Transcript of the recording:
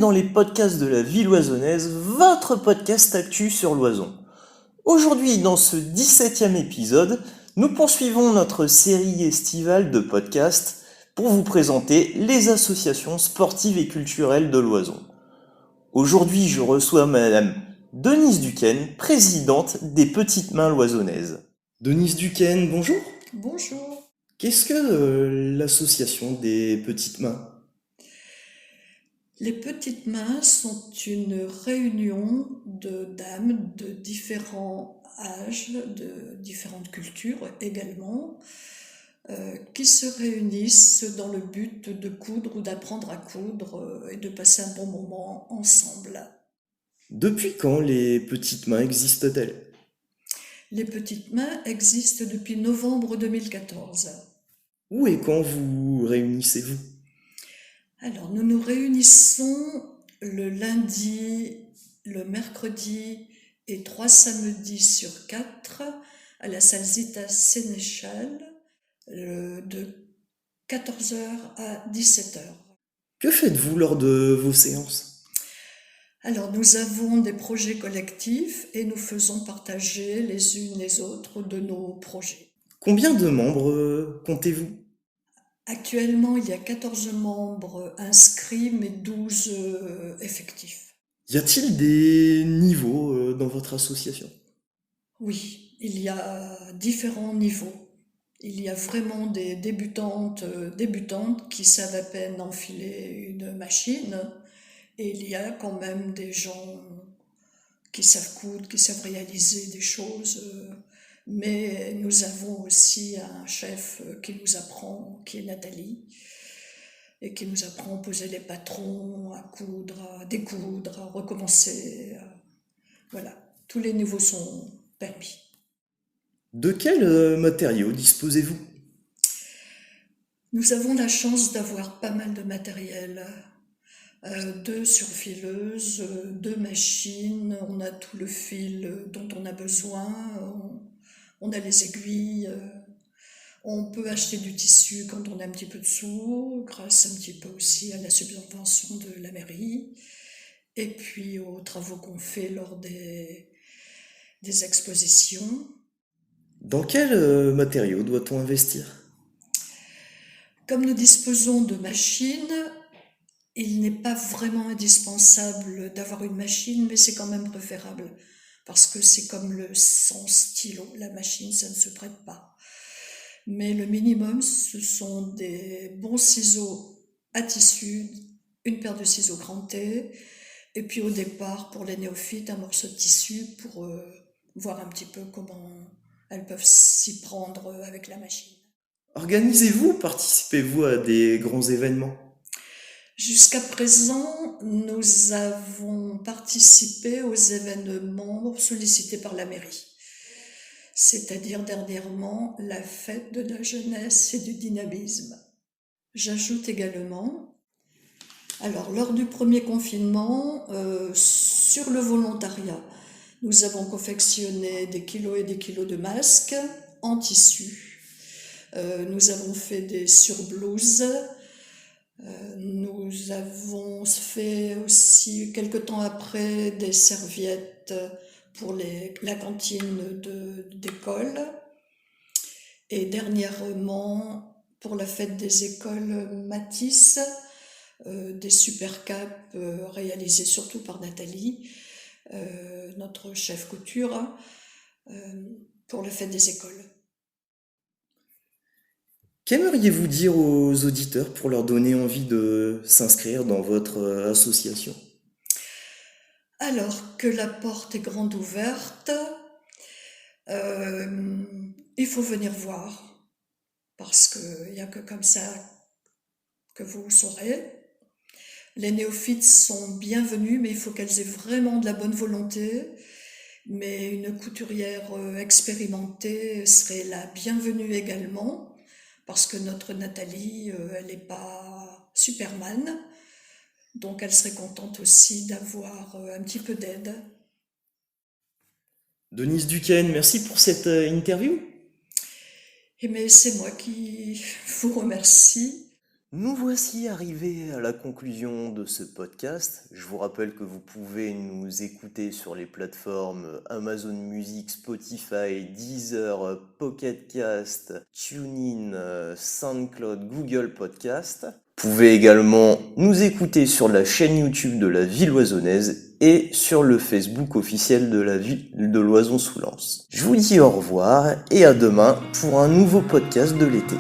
dans les podcasts de la vie loisonnaise, votre podcast actu sur l'Oison. Aujourd'hui, dans ce 17e épisode, nous poursuivons notre série estivale de podcasts pour vous présenter les associations sportives et culturelles de l'Oison. Aujourd'hui, je reçois Madame Denise Duquesne, présidente des Petites Mains Loisonnaises. Denise Duquesne, bonjour. Bonjour. Qu'est-ce que l'association des Petites Mains? Les petites mains sont une réunion de dames de différents âges, de différentes cultures également, qui se réunissent dans le but de coudre ou d'apprendre à coudre et de passer un bon moment ensemble. Depuis quand les Petites Mains existent-elles? Les petites mains existent depuis novembre 2014. Où et quand vous réunissez-vous? Alors, nous nous réunissons le lundi, le mercredi et 3 samedis sur 4 à la salle Zita Sénéchal de 14h à 17h. Que faites-vous lors de vos séances? Alors, nous avons des projets collectifs et nous faisons partager les unes les autres de nos projets. Combien de membres comptez-vous? Actuellement, il y a 14 membres inscrits, mais 12 effectifs. Y a-t-il des niveaux dans votre association? Oui, il y a différents niveaux. Il y a vraiment des débutantes qui savent à peine enfiler une machine, et il y a quand même des gens qui savent coudre, qui savent réaliser des choses. Mais nous avons aussi un chef qui nous apprend, qui est Nathalie, et qui nous apprend à poser les patrons, à coudre, à découdre, à recommencer. Voilà, tous les niveaux sont permis. De quels matériaux disposez-vous? Nous avons la chance d'avoir pas mal de matériel. 2 surfileuses, 2 machines, on a tout le fil dont on a besoin, on a les aiguilles, on peut acheter du tissu quand on a un petit peu de sous, grâce un petit peu aussi à la subvention de la mairie, et puis aux travaux qu'on fait lors des expositions. Dans quels matériaux doit-on investir? Comme nous disposons de machines, il n'est pas vraiment indispensable d'avoir une machine, mais c'est quand même préférable, parce que c'est comme son stylo, la machine, ça ne se prête pas. Mais le minimum, ce sont des bons ciseaux à tissu, une paire de ciseaux crantés, et puis au départ, pour les néophytes, un morceau de tissu pour voir un petit peu comment elles peuvent s'y prendre avec la machine. Organisez-vous, participez-vous à des grands événements? Jusqu'à présent, nous avons participé aux événements sollicités par la mairie, c'est-à-dire dernièrement la fête de la jeunesse et du dynamisme. J'ajoute également, alors lors du premier confinement, sur le volontariat, nous avons confectionné des kilos et des kilos de masques en tissu. Nous avons fait des surblouses. Nous avons fait aussi, quelque temps après, des serviettes pour la cantine d'école. Et dernièrement, pour la fête des écoles Matisse, des super capes réalisées surtout par Nathalie, notre chef couture, pour la fête des écoles. Qu'aimeriez-vous dire aux auditeurs pour leur donner envie de s'inscrire dans votre association? Alors que la porte est grande ouverte, il faut venir voir, parce qu'il n'y a que comme ça que vous saurez. Les néophytes sont bienvenus, mais il faut qu'elles aient vraiment de la bonne volonté. Mais une couturière expérimentée serait la bienvenue également, parce que notre Nathalie, elle n'est pas Superman, donc elle serait contente aussi d'avoir un petit peu d'aide. Denise Duquesne, merci pour cette interview. Et mais c'est moi qui vous remercie. Nous voici arrivés à la conclusion de ce podcast. Je vous rappelle que vous pouvez nous écouter sur les plateformes Amazon Music, Spotify, Deezer, Pocket Cast, TuneIn, SoundCloud, Google Podcast. Vous pouvez également nous écouter sur la chaîne YouTube de la Ville Loisonnaise et sur le Facebook officiel de la ville de Loison-sous-Lens. Je vous dis au revoir et à demain pour un nouveau podcast de l'été.